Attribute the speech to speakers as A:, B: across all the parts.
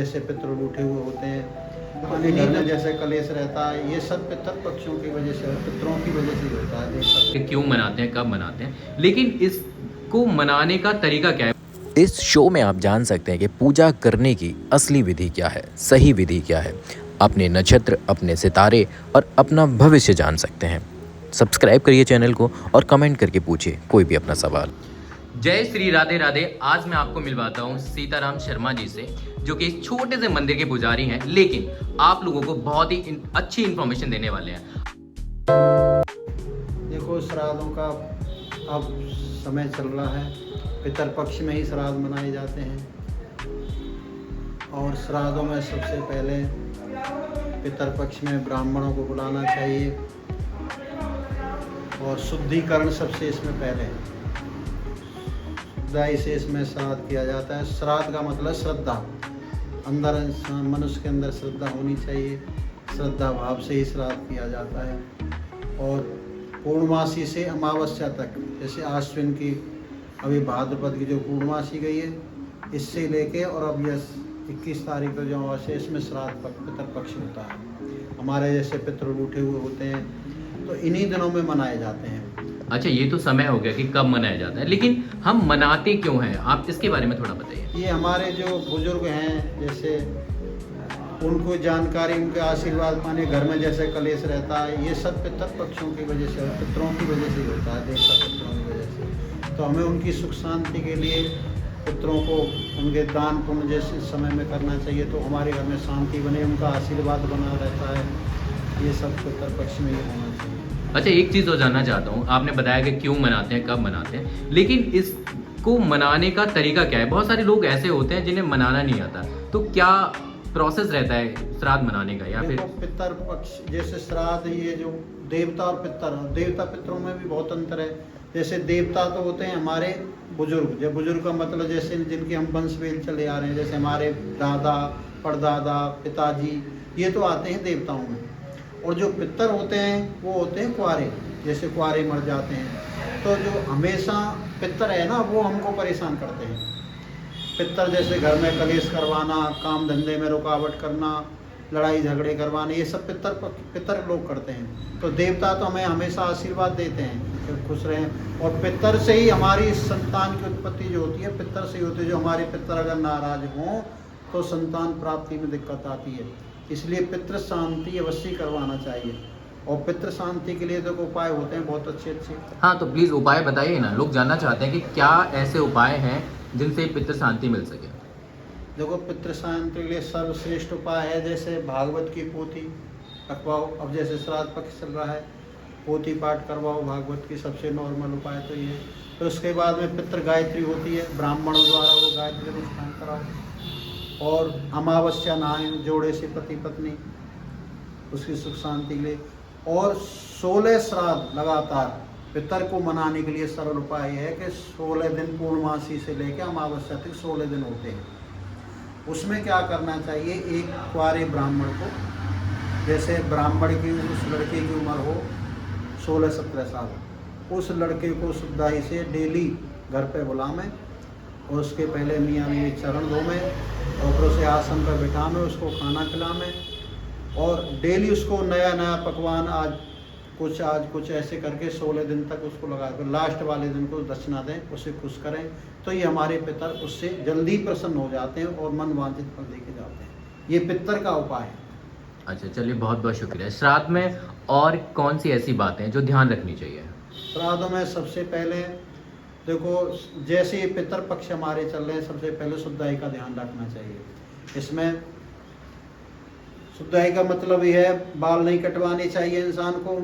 A: जैसे पितृ उठे हुए होते हैं, पानी घर में जैसे कलेश रहता है, ये सब पितृ पक्षियों की वजह से, पितरों की वजह से होता है।
B: कि क्यों मनाते हैं, कब मनाते हैं, लेकिन इसको मनाने का तरीका क्या है।
C: इस शो में आप जान सकते हैं कि पूजा करने की असली विधि क्या है, सही विधि क्या है। अपने नक्षत्र, अपने सितारे और अपना भविष्य जान सकते हैं। सब्सक्राइब करिए चैनल को और कमेंट करके पूछिए कोई भी अपना सवाल।
B: जय श्री राधे राधे। आज मैं आपको मिलवाता हूँ सीताराम शर्मा जी से, जो कि एक छोटे से मंदिर के पुजारी हैं, लेकिन आप लोगों को बहुत ही अच्छी इन्फॉर्मेशन देने वाले हैं।
A: देखो, श्राद्धों का अब समय चल रहा है, पितरपक्ष में ही श्राद्ध मनाए जाते हैं। और श्राद्धों में सबसे पहले पितरपक्ष में ब्राह्मणों को बुलाना चाहिए और शुद्धिकरण सबसे इसमें पहले है। शुद्धाई से इसमें श्राद्ध किया जाता है। श्राद्ध का मतलब श्रद्धा, अंदर मनुष्य के अंदर श्रद्धा होनी चाहिए। श्रद्धा भाव से ही श्राद्ध किया जाता है। और पूर्णमासी से अमावस्या तक, जैसे आश्विन की अभी भाद्रपद की जो पूर्णमासी गई है, इससे लेके और अब यह 21 तारीख को जो अमावस्या, इसमें श्राद्ध पितरपक्ष होता है। हमारे जैसे पितृ उठे हुए होते हैं तो इन्हीं दिनों में मनाए जाते हैं।
B: अच्छा, ये तो समय हो गया कि कब मनाया जाता है, लेकिन हम मनाते क्यों हैं, आप इसके बारे में थोड़ा बताइए।
A: ये हमारे जो बुजुर्ग हैं, जैसे उनको जानकारी, उनके आशीर्वाद पाने, घर में जैसे कलेश रहता है, ये सब पितृ पक्षों की वजह से, पितरों की वजह से होता है, देवता पितरों की वजह से। तो हमें उनकी सुख शांति के लिए पितरों को उनके दान पुण्य जैसे समय में करना चाहिए, तो हमारे घर में शांति बने, उनका आशीर्वाद बना रहता है। ये सब पितृ पक्ष में ही होना चाहिए।
B: अच्छा, एक चीज़ और जानना चाहता हूँ, आपने बताया कि क्यों मनाते हैं, कब मनाते हैं, लेकिन इसको मनाने का तरीका क्या है। बहुत सारे लोग ऐसे होते हैं जिन्हें मनाना नहीं आता, तो क्या प्रोसेस रहता है श्राद्ध मनाने का, या फिर
A: पितर पक्ष जैसे श्राद्ध, ये जो देवता और पितर, देवता पितरों में भी बहुत अंतर है। जैसे देवता तो होते हैं हमारे बुजुर्ग, जब बुजुर्ग का मतलब जैसे जिनके हम वंशवेल चले आ रहे हैं, जैसे हमारे दादा, परदादा, पिताजी, ये तो आते हैं देवताओं में। और जो पितर होते हैं वो होते हैं कुआरे, जैसे कुआरे मर जाते हैं, तो जो हमेशा पितर है ना, वो हमको परेशान करते हैं। पितर जैसे घर में कलेश करवाना, काम धंधे में रुकावट करना, लड़ाई झगड़े करवाने, ये सब पितर लोग करते हैं। तो देवता तो हमें हमेशा आशीर्वाद देते हैं कि खुश रहें। और पितर से ही हमारी संतान की उत्पत्ति जो होती है, पितर से ही होती है। जो हमारे पितर अगर नाराज हों तो संतान प्राप्ति में दिक्कत आती है। इसलिए पितृ शांति अवश्य करवाना चाहिए। और पितृ शांति के लिए तो उपाय होते हैं बहुत अच्छे अच्छे।
B: हाँ, तो प्लीज़ उपाय बताइए ना, लोग जानना चाहते हैं कि क्या ऐसे उपाय हैं जिनसे पितृ शांति मिल सके।
A: देखो, पितृ शांति के लिए सर्वश्रेष्ठ उपाय है, जैसे भागवत की पोथी रखवाओ। अब जैसे श्राद्ध पक्ष चल रहा है, पोथी पाठ करवाओ भागवत की, सबसे नॉर्मल उपाय तो ये। तो उसके बाद में पितृ गायत्री होती है, ब्राह्मणों द्वारा वो गायत्री अनुष्ठान कराओ। और अमावस्या नहाएं जोड़े से पति पत्नी, उसकी सुख शांति के लिए। और 16 श्राद्ध लगातार पितर को मनाने के लिए सरल उपाय है कि 16 दिन पूर्णमासी से लेकर अमावस्या तक 16 दिन होते हैं। उसमें क्या करना चाहिए, एक कुआरे ब्राह्मण को, जैसे ब्राह्मण की उस लड़के की उम्र हो 16-17 साल, उस लड़के को शुद्धाई से डेली घर पे बुलावें। और उसके पहले मियाँ बीवी चरण धोवें और फिर उसे आसन पर बिठावें, उसको खाना खिलावें। और डेली उसको नया नया पकवान, आज कुछ ऐसे करके 16 दिन तक उसको लगा कर लास्ट वाले दिन को दक्षिणा दें, उसे खुश करें। तो ये हमारे पितर उससे जल्दी प्रसन्न हो जाते हैं और मन वांछित फल देके जाते हैं। ये पितर का उपाय है।
B: अच्छा, चलिए, बहुत बहुत शुक्रिया। श्राद्ध में और कौन सी ऐसी बातें हैं जो ध्यान रखनी चाहिए।
A: श्राद्धों में सबसे पहले देखो, जैसे ये पितर पक्ष हमारे चल रहे हैं, सबसे पहले शुद्धाई का ध्यान रखना चाहिए। इसमें शुद्धाई का मतलब ये है, बाल नहीं कटवाने चाहिए इंसान को,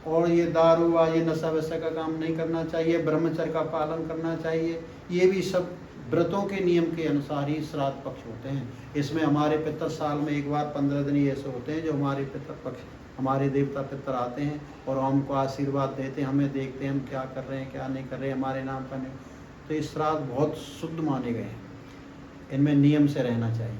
A: और ये दारू व ये नशा वशा का काम नहीं करना चाहिए, ब्रह्मचर्य का पालन करना चाहिए। ये भी सब व्रतों के नियम के अनुसार ही श्राद्ध पक्ष होते हैं। इसमें हमारे पितर साल में एक बार 15 दिन ही ऐसे होते हैं जो हमारे पितर पक्ष, हमारे देवता पितर आते हैं और हमको आशीर्वाद देते हैं, हमें देखते हैं हम क्या कर रहे हैं क्या नहीं कर रहे हैं, हमारे नाम का नहीं। तो ये श्राद्ध बहुत शुद्ध माने गए हैं, इनमें नियम से रहना चाहिए।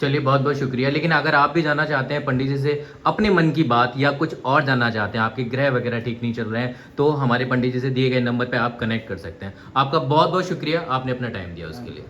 B: चलिए, बहुत बहुत शुक्रिया। लेकिन अगर आप भी जानना चाहते हैं पंडित जी से अपने मन की बात, या कुछ और जानना चाहते हैं, आपके ग्रह वगैरह ठीक नहीं चल रहे हैं, तो हमारे पंडित जी से दिए गए नंबर पे आप कनेक्ट कर सकते हैं। आपका बहुत बहुत शुक्रिया, आपने अपना टाइम दिया उसके लिए।